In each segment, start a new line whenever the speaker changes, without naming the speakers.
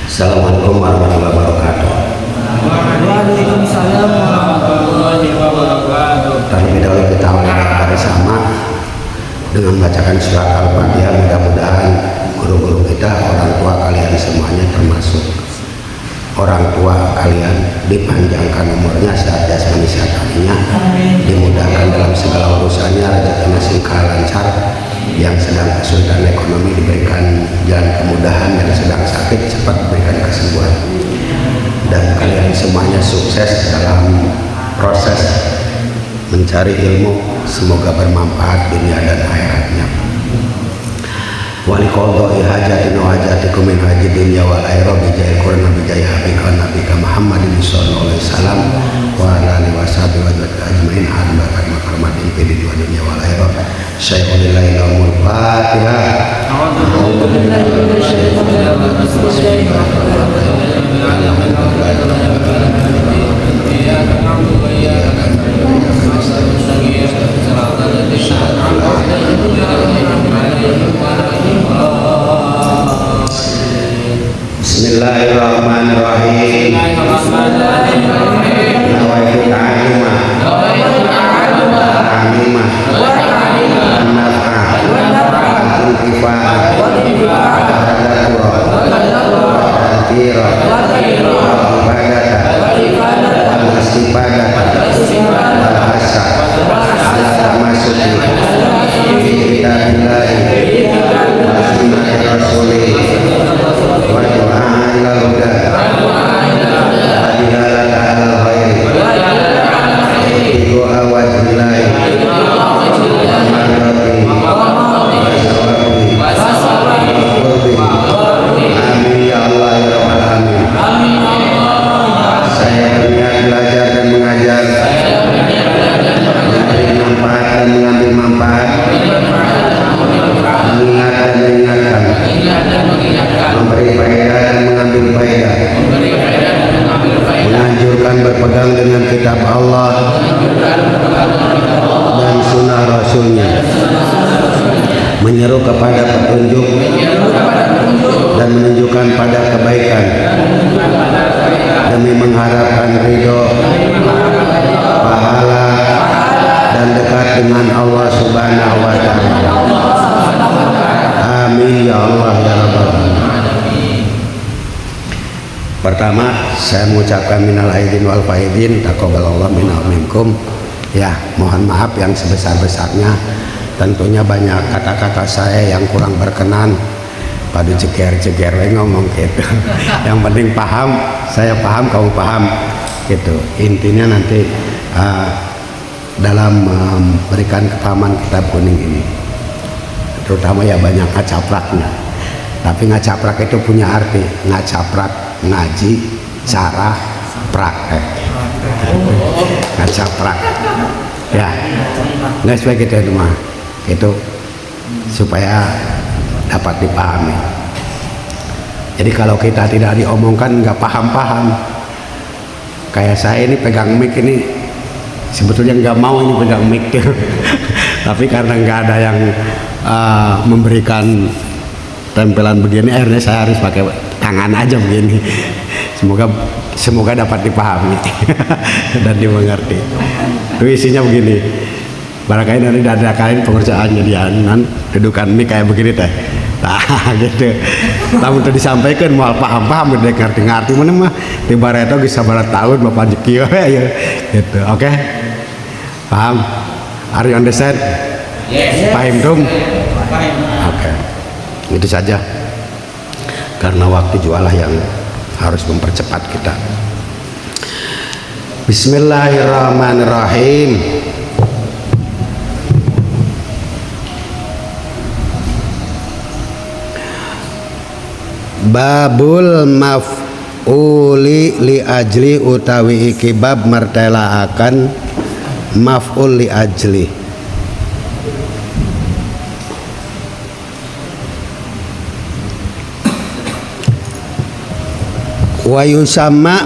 Assalamualaikum warahmatullahi wabarakatuh.
Waalaikumsalam warahmatullahi wabarakatuh.
Terlebih dahulu kita awali bersama dengan membacakan surat Al-Fatihah. Mudah-mudahan guru-guru kita, orang tua kalian semuanya, termasuk orang tua kalian, dipanjangkan umurnya, sehat jasmani sehat hatinya, dimudahkan dalam segala urusannya, rezekinya singkah lancar, yang sedang kesulitan ekonomi diberikan jalan kemudahan, yang sedang sakit cepat diberikan kesembuhan, dan kalian semuanya sukses dalam proses mencari ilmu, semoga bermanfaat dunia dan akhiratnya. Wali qadha'i hajatin wa hajatikum min haji dunya wal akhirah bi jahil Qur'an bi jahil habika nabika Muhammadin sallallahu alaihi wasallam wa ala alihi washabihi wa ajmain hadirat makaramatin fi dunya wal akhirah. Syai'ulillahi lahumul Fatihah. A'udzu billahi minasyaitonir rajim. Bismillahirrahmanirrahim. Nawaitu ta'aluma ta'alima an-naf'a al-intifa'a al-tadhkura al-ibadata al-istifadata al-hasa al-tamasuki fi kitabillahi wa sunnati rasulih wa du'a ila huda wa dilalata ala khairi wa wajhillahi wa marrati wa sawabi amin ya Allah ya rabbal alamin. Saya berniat belajar dan mengajar, memberi manfaat dan mengambil manfaat, mengingat dan mengingatkan, memberi faedah dan mengambil faedah, menganjurkan berpegang dengan kitab Allah dan sunnah Rasulnya, menyeru kepada petunjuk dan menunjukkan pada kebaikan, demi mengharapkan ridho, pahala, dan dekat dengan Allah Subhanahu wa ta'ala. Amin ya Allah ya Rabbal alamin. Pertama, saya mengucapkan minal aidin wal faidin, taqabbalallahu minna wa minkum. Ya, mohon maaf yang sebesar-besarnya. Tentunya banyak kata-kata saya yang kurang berkenan. Pada ceger-ceger ngomong gitu. Yang penting paham, saya paham, kamu paham gitu. Intinya nanti dalam memberikan kepahaman kitab kuning ini, terutama ya banyak ngacapraknya. Tapi ngacaprak itu punya arti. Ngacaprak, ngaji, cara, praktek. Ngacaprak. Ya, nggak sebaik itu mah. Itu supaya dapat dipahami. Jadi kalau kita tidak diomongkan nggak paham-paham. Kayak saya ini pegang mic ini sebetulnya nggak mau ini pegang mic, tapi karena nggak ada yang memberikan tempelan begini, akhirnya saya harus pakai tangan aja begini. Semoga dapat dipahami dan dimengerti. Itu isinya begini. Barangkali nanti ada kalian pengerjaannya dia dudukan ini kayak begini teh. Nah gitu. Namun tadi disampaikan mau paham-paham udah ngerti-ngerti mana mah tiba itu bisa barat tahun bapak jeki ya gitu. Oke. Paham? Are you understand? Yes. Paham dong? Oke. Itu saja. Karena waktu jualah yang harus mempercepat kita. Bismillahirrahmanirrahim. Babul maf'uli li ajli utawi iki bab martelaaken maf'ul li ajli. Wa yusamma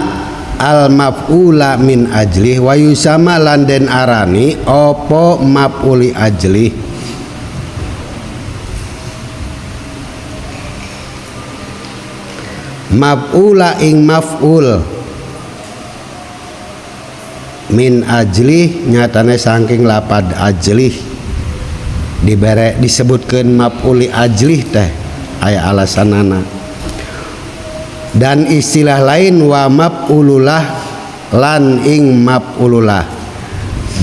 al maf'ula min ajli wa yusamma landen arani apa maf'uli ajli. maf'ula ing maf'ul min ajlih nyatane saking lapad ajlih disebutkeun maf'uli ajlih teh aya alasanana. Dan istilah lain wa maf'ululah lan ing maf'ululah,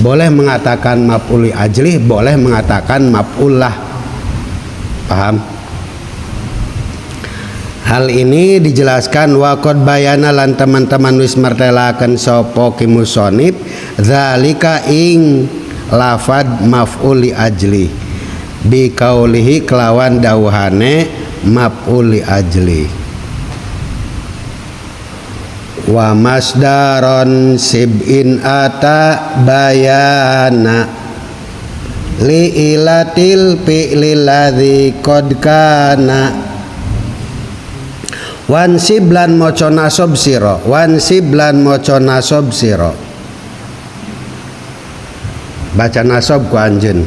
boleh mengatakan maf'uli ajlih, boleh mengatakan maf'ullah. Paham? Hal ini dijelaskan wa qad bayana lan teman-teman wis mertelakeun sapa ki musannif zalika ing lafad maf'uli ajli bi kaulihi kelawan dawuhane maf'uli ajli wa masdaron sib'in ata bayana li ilatil fi'lil ladzi qad kana wansib lan maca nasab sira, wansib lan maca nasab sira, baca nasab ku anjeun.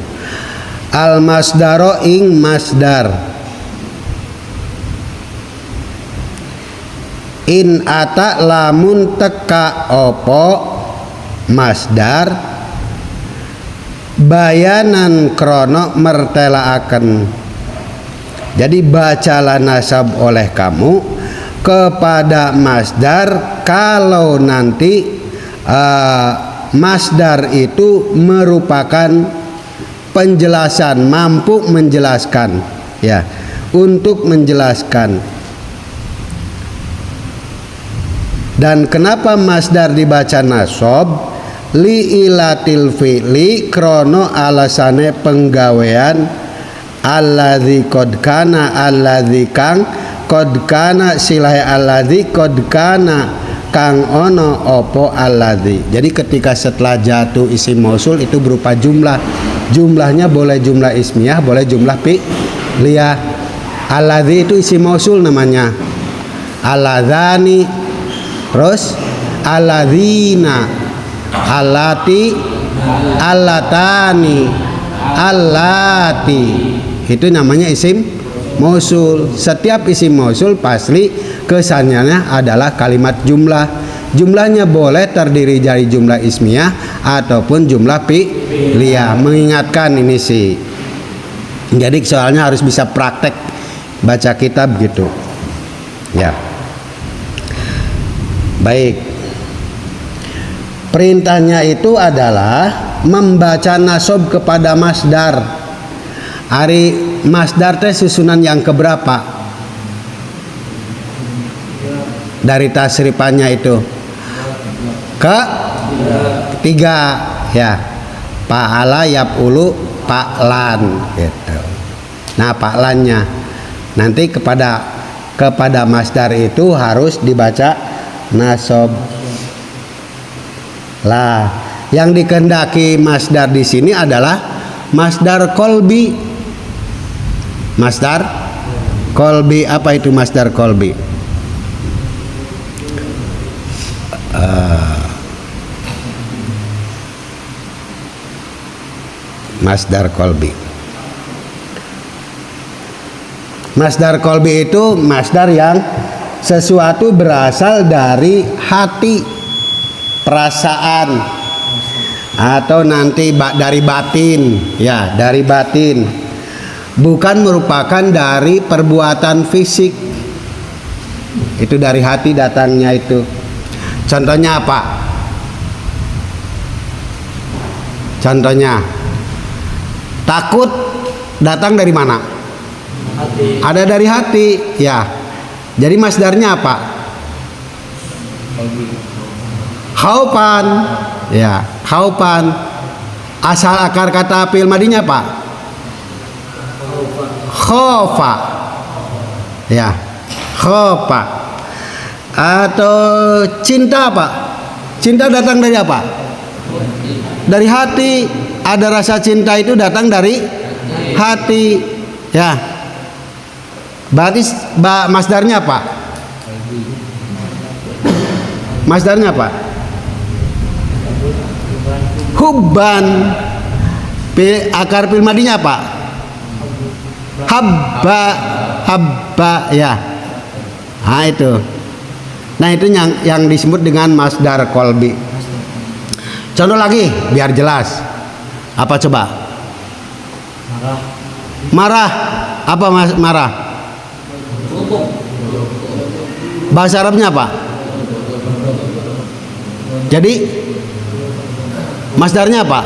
Al masdaro ing masdar, in ata lamun teka opo masdar bayanan krono mertelaaken. Jadi bacalah nasab oleh kamu kepada masdar kalau nanti masdar itu merupakan penjelasan, mampu menjelaskan, ya, untuk menjelaskan. Dan kenapa masdar dibaca nasab? Li ilatil fi'li krono alasane penggawean alladzi qad kana, alladzi kang qad kana silahe alladzi qad kana kang ono opo alladzi. Jadi ketika setelah jatuh isim mausul itu berupa jumlah. Jumlahnya boleh jumlah ismiyah, boleh jumlah fi'liyah. Alladzi itu isim mausul namanya. Alladzani, terus alladzina, allati, allatani, allati. Itu namanya isim mausul. Setiap isim mausul pasti kesannya adalah kalimat jumlah. Jumlahnya boleh terdiri dari jumlah ismiyah ataupun jumlah fi'liyah. Mengingatkan ini sih. Jadi soalnya harus bisa praktek baca kitab gitu. Ya. Baik. Perintahnya itu adalah membaca nasab kepada masdar. Ari masdar teh susunan yang keberapa dari tasrifannya itu? Ketiga, ya. Fa'ala yaf'ulu fa'lan gitu. Nah, fa'lannya nanti kepada masdar itu harus dibaca nasab. Lah, yang dikehendaki masdar di sini adalah masdar kolbi. Masdar kolbi, apa itu masdar kolbi? Masdar kolbi. Masdar kolbi itu masdar yang sesuatu berasal dari hati, perasaan, atau nanti dari batin, ya, dari batin. Bukan merupakan dari perbuatan fisik. Itu dari hati datangnya itu. Contohnya apa? Contohnya takut datang dari mana? Hati. Ada dari hati, ya. Jadi masdarnya apa? Khaupan, ya, khaupan. Asal akar kata fi'il madinya apa? Khofa, ya, khofa. Atau cinta apa? Cinta datang dari apa? Dari hati. Ada rasa cinta itu datang dari hati, ya. Berarti masdarnya apa? Masdarnya apa? Hubban. Akar fi'il madinya apa? Habba, habba, ya. Nah itu. Nah itu yang disebut dengan masdar qalbi. Contoh lagi biar jelas. Apa coba? Marah. Apa marah? Bahasa Arabnya apa? Jadi masdarnya apa?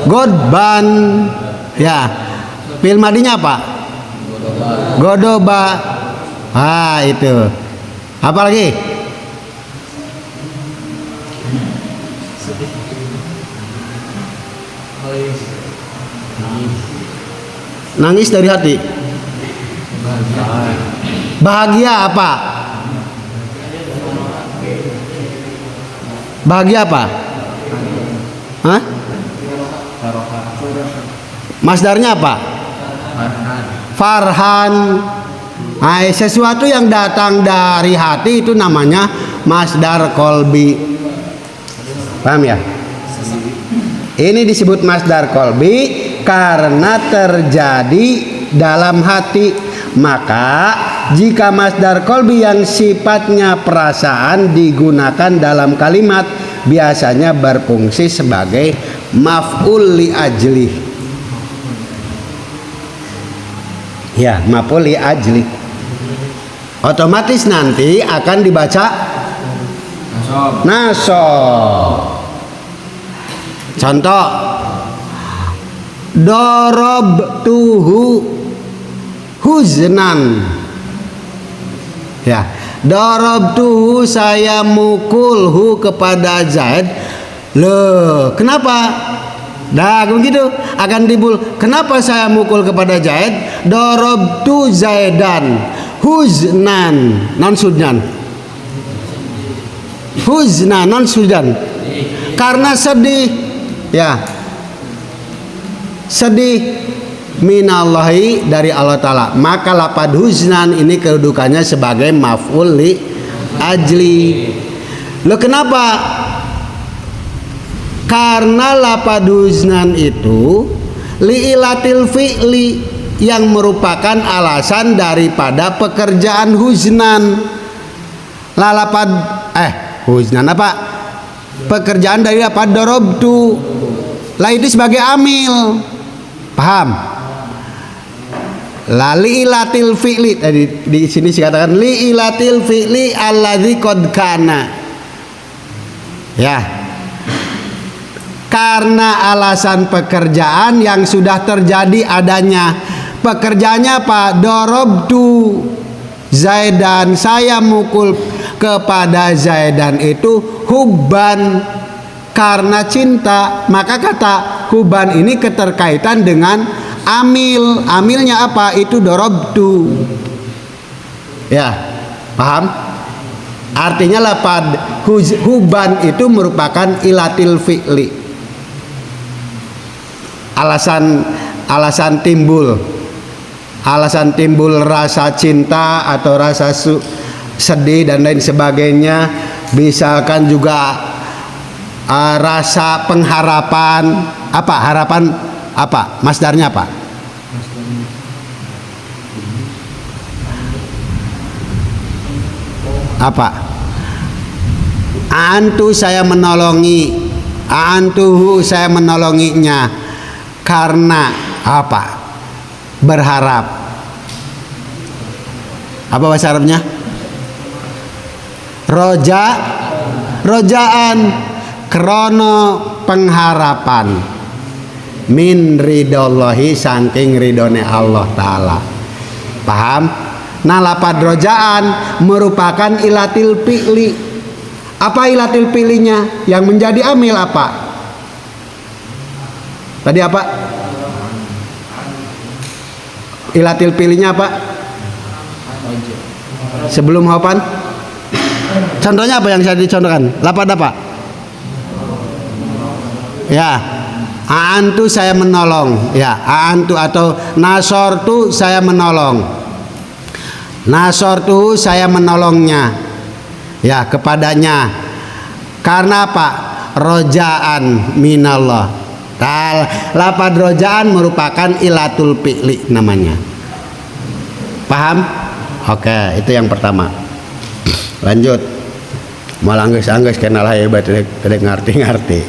Godban. Ya. Fi'il madinya apa? Godoba. Ah itu. Apa lagi? Nangis dari hati. Bahagia apa? Bahagia apa? Hah? Masdarnya apa? Farhan. Nah, sesuatu yang datang dari hati itu namanya masdar qalbi. Paham ya? Ini disebut masdar qalbi karena terjadi dalam hati. Maka jika masdar qalbi yang sifatnya perasaan digunakan dalam kalimat, biasanya berfungsi sebagai maf'ul li ajli. Ya, maf'ul li ajli. Otomatis nanti akan dibaca nasab. Contoh, darabtuhu huznan. Ya, darabtuhu saya mukulhu kepada Zaid. Loh, kenapa? Nah, begitu akan dibul. Kenapa saya mukul kepada Zaid? Darabtu Zaidan huznan non sudan. Huznan non sudan. Karena sedih. Ya. Sedih minallahi dari Allah Ta'ala. Maka lapad huznan ini kedudukannya sebagai maf'ul li ajli. Loh kenapa? Karena lapad huznan itu li'ilatil fi'li yang merupakan alasan daripada pekerjaan huznan. Lapad huznan apa? Pekerjaan dari apa? Darabtu. Lah itu sebagai amil. Paham? La li'ilatil fi'li. Di sini dikatakan li'ilatil fi'li alladzi qad kana. Ya. Karena alasan pekerjaan yang sudah terjadi adanya. Pekerjaannya apa? Darabtu Zaidan, saya mukul kepada Zaidan itu hubban, karena cinta. Maka kata hubban ini keterkaitan dengan amil. Amilnya apa? Itu darabtu. Ya, paham? Artinya lapad hubban itu merupakan ilatil fi'li. Alasan timbul rasa cinta atau rasa sedih dan lain sebagainya. Misalkan juga rasa pengharapan. Apa harapan? Apa masdarnya apa? Apa? Antu saya menolongi, antuhu saya menolonginya karena apa? Berharap. Apa bahasa Arabnya? Rojaan, krono pengharapan, min ridallahi saking ridone Allah Ta'ala. Paham? Nah, lapad rojaan merupakan ilatil fi'li. Apa ilatil fi'linya? Yang menjadi amil apa? Tadi apa? Ilatil fi'linya apa? Sebelum hapan? Contohnya apa yang saya dicontohkan? Lapad apa? Ya, aantu saya menolong. Ya, aantu atau nasortu saya menolong. Nasortu saya menolongnya. Ya, kepadanya. Karena apa? Rojaan minallah. Lapad rojaan merupakan ilatul fi'li namanya. Paham? Oke, itu yang pertama. Lanjut. Malah anggeus kenal hebat teu ngarti-ngarti.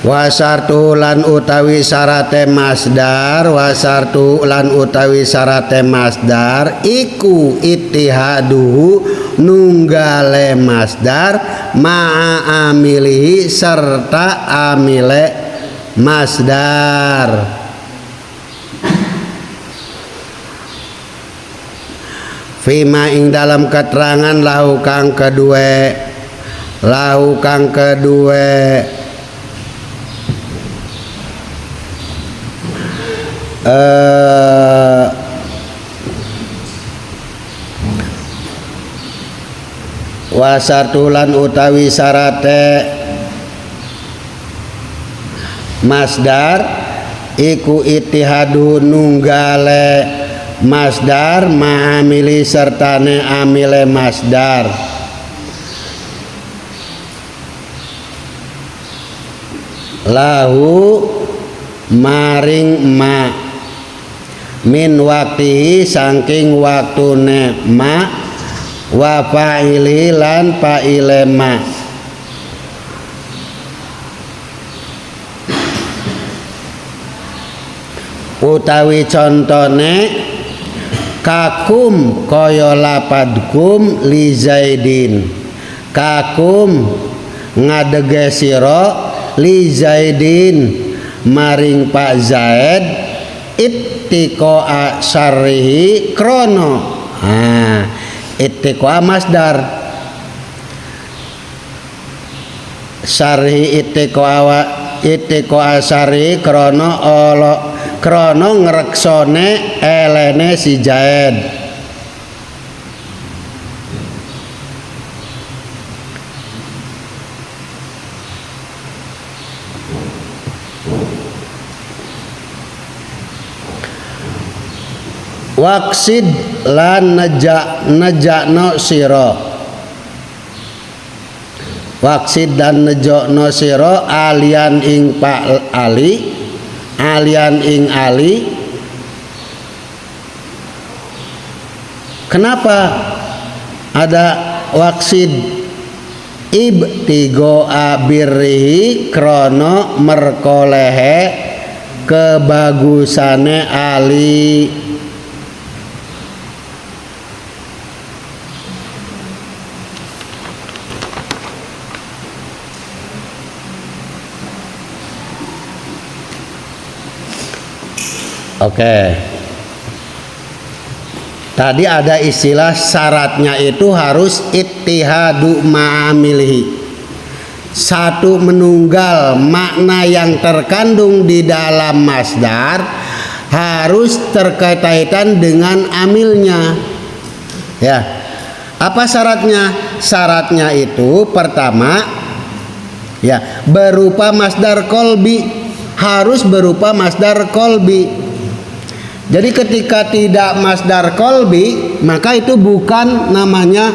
Wasartu lan utawi syarate masdar, wasartu lan utawi syarate masdar iku ittihadu nunggale masdar ma'a amilihi serta amile masdar. Fima ing dalam keterangan lahu kang kedue wasartulan utawi sarate masdar iku ittihadu nunggale masdar ma'amili sertane amile masdar. Lahu maring ma min waktihi saking waktune ma wa fa'ili lan fa'ile ma. Utawi contone kakum kaya lapadkum li Zaidin, kakum ngadege sira li Zaidin maring Pak Zaid ittiqa syarrihi krono. Ittiqa masdar, syarrihi ittiqa syarrihi krono ngreksone elene si Zaid. Waksid lan nejakno sira, waksid dan nejakno sira alian ing Pak Ali, alian ing Ali. Kenapa ada waksid? Ibtigo abirrihi krono merkolehe kebagusane Ali. Oke. Tadi ada istilah syaratnya itu harus ittihadu ma'amilihi. Satu menunggal makna yang terkandung di dalam masdar harus terkaitan dengan amilnya. Ya. Apa syaratnya? Syaratnya itu pertama ya berupa masdar kolbi, harus berupa masdar kolbi. Jadi ketika tidak masdar kolbi maka itu bukan namanya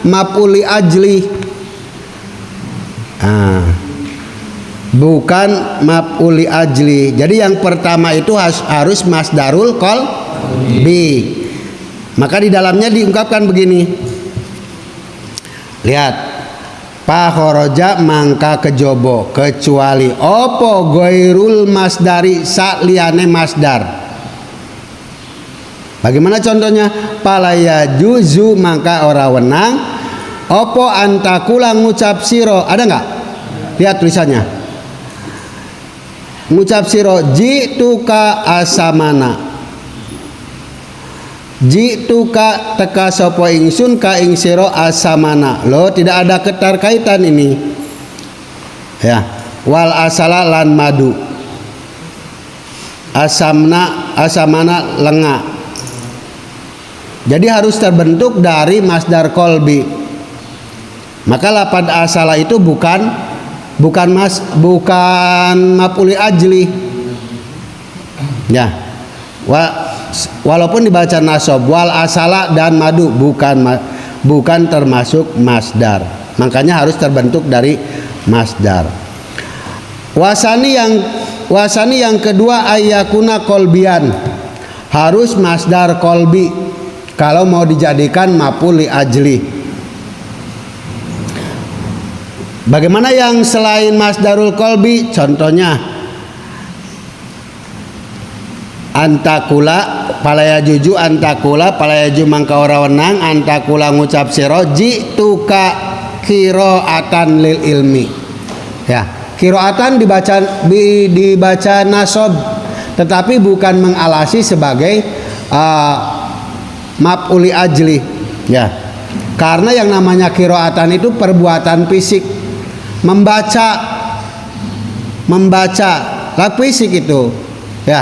maf'uli ajli. Bukan maf'uli ajli. Jadi yang pertama itu harus masdarul kolbi. Maka di dalamnya diungkapkan begini. Lihat. Pakhoroja mangka kejobo kecuali opo goirul masdari sakliyane masdar. Bagaimana contohnya? Palaya juzu maka ora wenang opo antakula ngucap siro. Ada nggak? Lihat tulisannya. Ngucap siro jituka asamana. Jituka teka sopo ingsun ka ing siro asamana. Loh, tidak ada keterkaitan ini. Ya. Wal asala lan madu. Asamana lenga. Jadi harus terbentuk dari masdar kolbi. Maka lapad asala itu bukan maf'uli ajli. Ya. Walaupun dibaca nasab wal asala dan madu bukan termasuk masdar. Makanya harus terbentuk dari masdar. Wasani yang kedua ayyakuna kolbian, harus masdar kolbi kalau mau dijadikan maf'ul li ajli. Bagaimana yang selain masdarul kolbi? Contohnya antakula palaya juju, antakula palaya ju mangka ora wenang, antakula ngucap sira jituka qiraatan lil ilmi. Ya, qiraatan dibaca nasab, tetapi bukan mengalasi sebagai maf'ul li ajli. Ya, karena yang namanya qiraatan itu perbuatan fisik, membaca lah fisik itu, ya,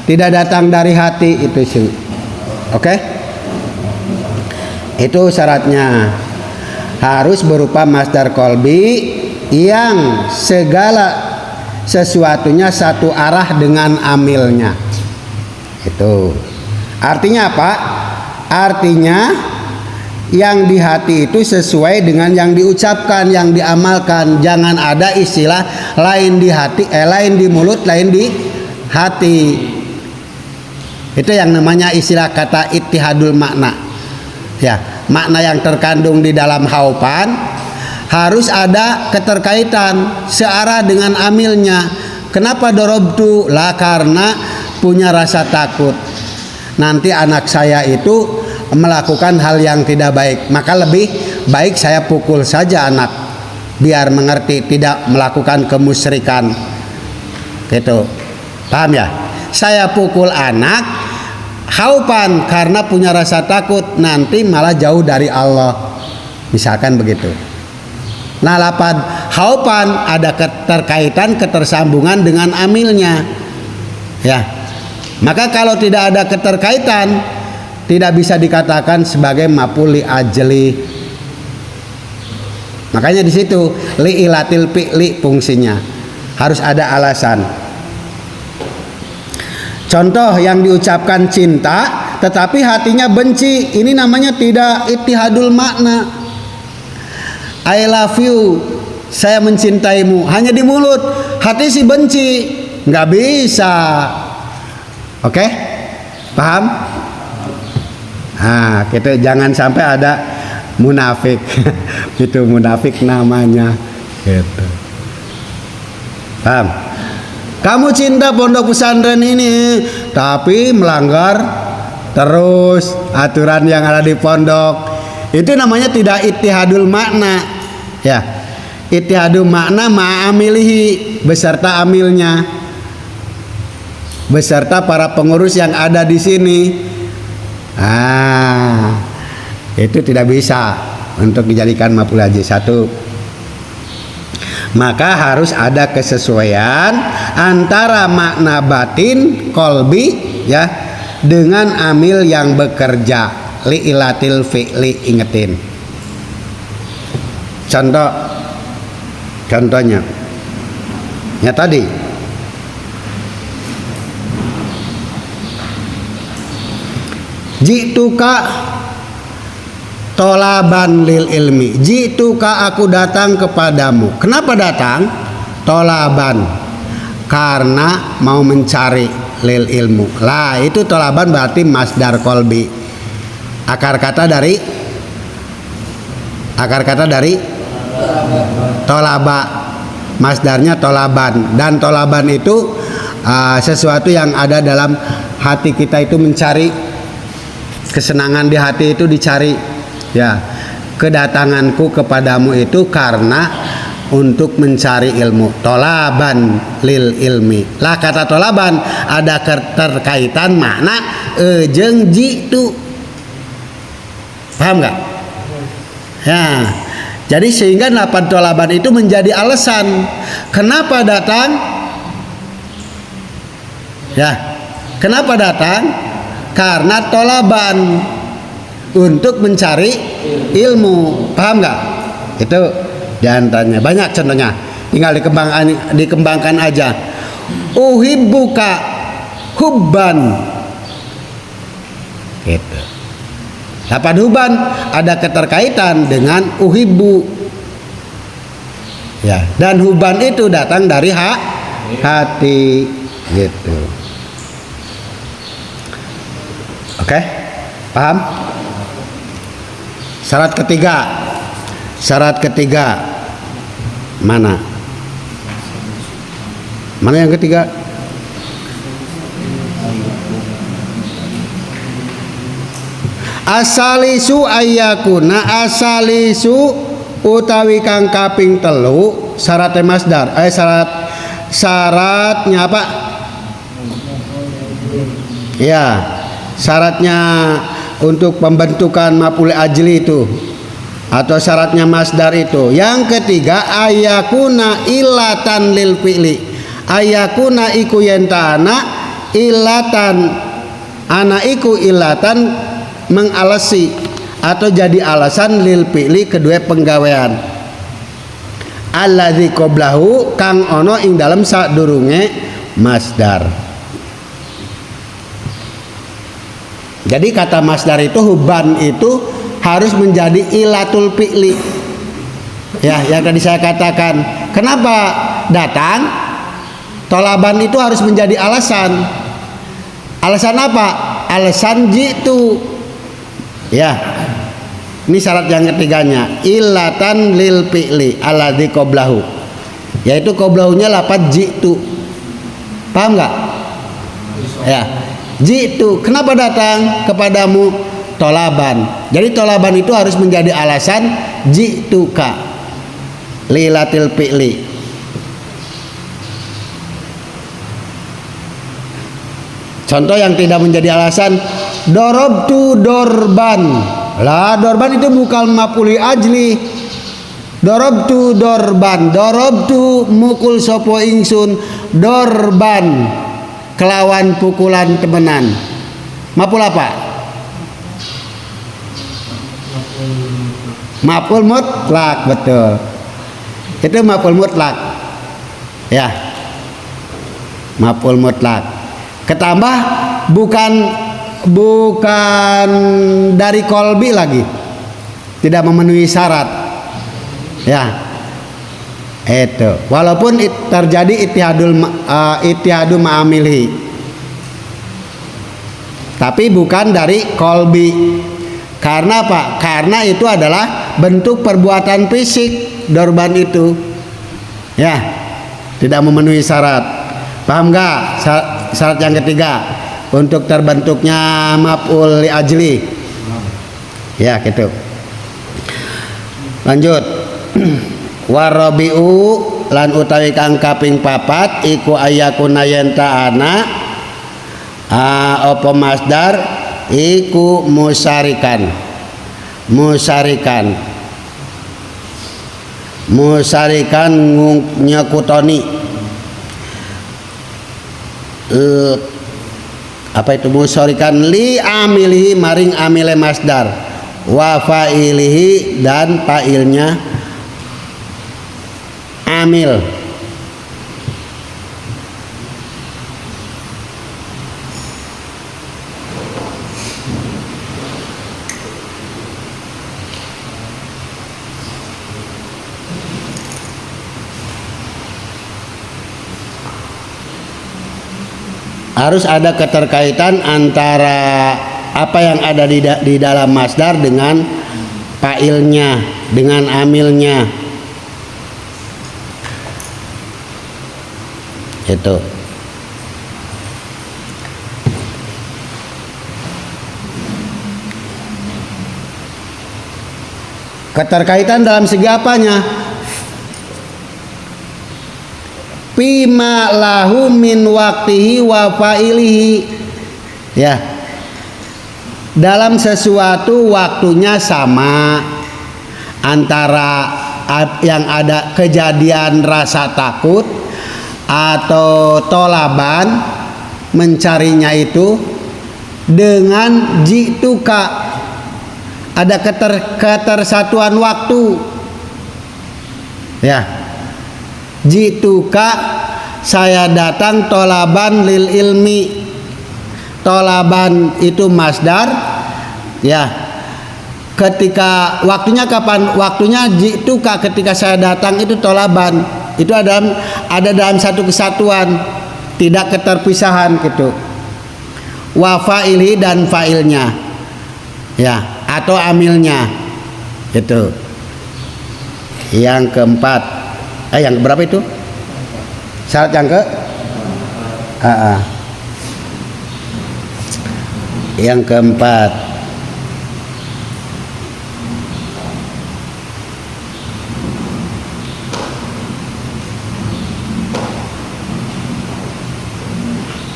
tidak datang dari hati itu sih. Oke? Itu syaratnya harus berupa masdar kolbi yang segala sesuatunya satu arah dengan amilnya. Itu artinya apa? Artinya yang di hati itu sesuai dengan yang diucapkan, yang diamalkan. Jangan ada istilah lain di hati, lain di mulut, lain di hati. Itu yang namanya istilah kata ittihadul makna. Ya, makna yang terkandung di dalam haupan harus ada keterkaitan searah dengan amilnya. Kenapa dorobtu? Lah karena punya rasa takut nanti anak saya itu melakukan hal yang tidak baik, maka lebih baik saya pukul saja anak biar mengerti, tidak melakukan kemusyrikan. Gitu. Paham ya? Saya pukul anak haupan karena punya rasa takut nanti malah jauh dari Allah. Misalkan begitu. Nah, lapad haupan ada keterkaitan, ketersambungan dengan amilnya. Ya. Maka kalau tidak ada keterkaitan, tidak bisa dikatakan sebagai maf'ul li ajli. Makanya di situ li ilatil fi'li fungsinya harus ada alasan. Contoh yang diucapkan cinta tetapi hatinya benci, ini namanya tidak ittihadul makna. I love you, saya mencintaimu, hanya di mulut, hati si benci, nggak bisa. Oke? Paham? Nah, kita jangan sampai ada munafik. Itu munafik namanya. Gitu. Paham? Kamu cinta pondok pesantren ini, tapi melanggar terus aturan yang ada di pondok. Itu namanya tidak ittihadul makna. Ya. Ittihadul makna ma'amilihi, beserta amilnya, beserta para pengurus yang ada di sini. Itu tidak bisa untuk dijadikan maf'ul ajli. Satu, maka harus ada kesesuaian antara makna batin kolbi, ya, dengan amil yang bekerja li ilatil fi'li. Ingetin contohnya ya tadi jituka tolaban lil ilmi, jituka aku datang kepadamu. Kenapa datang? Tolaban, karena mau mencari, lil ilmu. Lah itu tolaban berarti masdar kolbi. Akar kata dari tolaba, masdarnya tolaban. Dan tolaban itu sesuatu yang ada dalam hati kita itu mencari, kesenangan di hati itu dicari. Ya, kedatanganku kepadamu itu karena untuk mencari ilmu. Tolaban lil ilmi. Lah kata tolaban ada keterkaitan makna jeung jitu. Paham nggak? Ya, jadi sehingga lapan tolaban itu menjadi alasan kenapa datang. Ya, kenapa datang? Karena tolaban untuk mencari ilmu. Paham nggak? Itu diantaranya. Banyak contohnya, tinggal dikembangkan aja. Uhibbuka hubban, gitu. Lapan hubban ada keterkaitan dengan uhibbu. Ya, dan huban itu datang dari hati gitu. Oke, paham? Syarat ketiga mana yang ketiga? Asalisu ayyakuna, asalisu utawi kang kaping telu syaratnya masdar. Syaratnya apa? Ya, syaratnya untuk pembentukan maf'ul ajli itu atau syaratnya masdar itu. Yang ketiga ayyakuna illatan lil fi'li. Ayyakuna iku yentana illatan, ana iku illatan mengalasi atau jadi alasan lil fi'li kedua penggawean. Alladzi qablahu kang ono ing dalam sadurunge masdar. Jadi kata masdar itu huban itu harus menjadi ilatul fi'li. Ya, yang tadi saya katakan. Kenapa datang? Tolaban itu harus menjadi alasan. Alasan apa? Alasan jitu. Ya. Ini syarat yang ketiganya, illatan lil fi'li alladzi qablahu. Yaitu qablahunya lafaz jitu. Paham enggak? Ya. Jitu, kenapa datang kepadamu? Tolaban. Jadi tolaban itu harus menjadi alasan jituka lilatil fi'li. Contoh yang tidak menjadi alasan, dorobtu dorban. Lah dorban itu bukan maf'ul ajli. Dorobtu dorban, dorobtu mukul sopo ingsun, dorban kelawan pukulan temenan. Maf'ul apa? Maf'ul mutlak, betul. Itu maf'ul mutlak. Ya. Maf'ul mutlak. Ketambah bukan dari kolbi lagi, tidak memenuhi syarat. Ya, itu walaupun terjadi ittihadu ma'amilhi, tapi bukan dari kolbi. Karena apa? Karena itu adalah bentuk perbuatan fisik dorban itu. Ya, tidak memenuhi syarat. Paham nggak? Syarat yang ketiga untuk terbentuknya maf'ul li ajli. Ya, gitu. Lanjut. Warabi'u lan utawi kang kaping papat iku ayyakuna yenta'ana apa masdar iku musarikan. Musarikan nyekutoni. Apa itu musarikan li amilihi maring amile masdar wa fa'ilihi dan fa'ilnya amil. Harus ada keterkaitan antara apa yang ada di dalam masdar dengan fa'ilnya, dengan amilnya. Itu. Keterkaitan dalam segi apanya? Fima lahu min waqtihi wa fa'ilihi. Ya. Dalam sesuatu waktunya sama antara yang ada kejadian rasa takut atau tolaban mencarinya itu dengan jituka, ada ketersatuan waktu. Ya, jituka saya datang tolaban lil ilmi. Tolaban itu masdar, ya.
ketika waktunya kapan? Waktunya itu ketika saya datang itu tolaban. Itu ada dalam satu kesatuan, tidak keterpisahan gitu. Wa fa'ili dan fa'ilnya, ya, atau amilnya, itu. Yang keempat, yang berapa itu? Syarat yang ke? Yang keempat,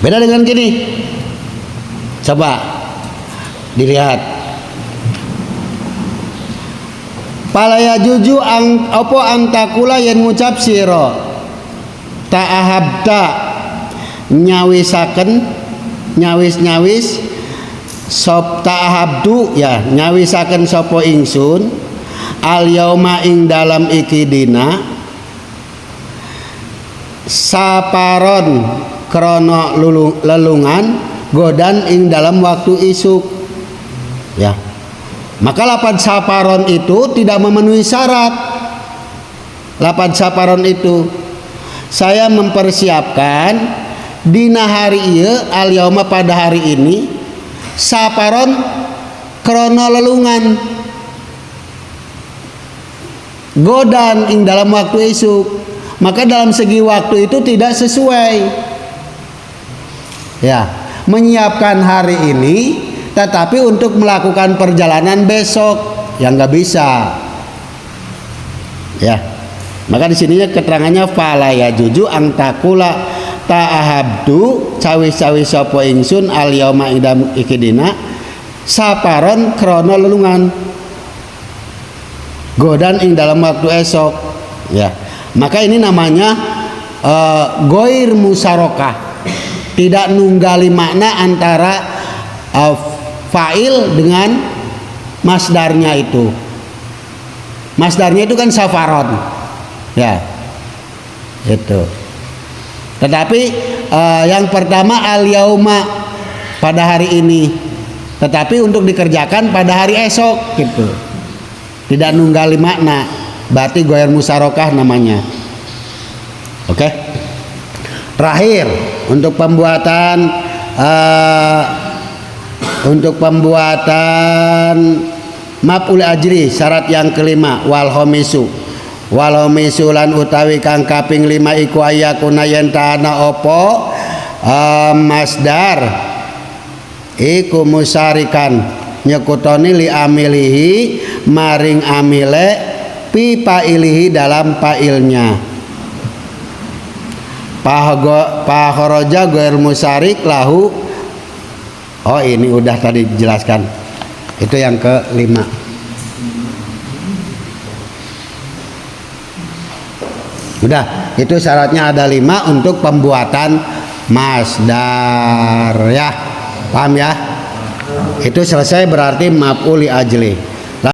beda dengan gini. Coba dilihat. Palaya juju opo antakula yang ngucap siro ta'ahabta nyawisaken nyawis sop ta'ahabdu ya nyawisaken sopo ingsun al yauma ing dalam iki dina saparon krono lelungan godan ing dalam waktu isuk, ya. Maka lapan saparon itu tidak memenuhi syarat. Lapan saparon itu saya mempersiapkan dina hari ieu al yauma pada hari ini saparon krono lelungan godan ing dalam waktu isuk. Maka dalam segi waktu itu tidak sesuai, ya, menyiapkan hari ini tetapi untuk melakukan perjalanan besok yang nggak bisa, ya. Maka di sininya keterangannya fala ya juju angtakula ta'ahabdu cawi-cawi sopo ingsun al yauma idam ikidina saparon krono lelungan godan ing dalam waktu esok, ya. Maka ini namanya goir musarokah, tidak nunggali makna antara fa'il dengan masdarnya itu. Masdarnya itu kan safaron, ya, itu. Tetapi yang pertama al yauma pada hari ini, tetapi untuk dikerjakan pada hari esok, gitu. Tidak nunggali makna, berarti goyer musarokah namanya. Oke. Terakhir untuk pembuatan maf'ul ajri syarat yang kelima wal homisu lan utawi kang kaping 5 iku ayakuna yen ta'ana opo masdar iku musarikan nyekutoni li amilihi maring amile pi pailihi dalam pailnya. Pahoroja goer musarik lahu. Oh, ini udah tadi dijelaskan. Itu yang kelima. Udah, itu syaratnya ada 5 untuk pembuatan masdar, ya. Paham ya? Itu selesai berarti maf'ul li ajli.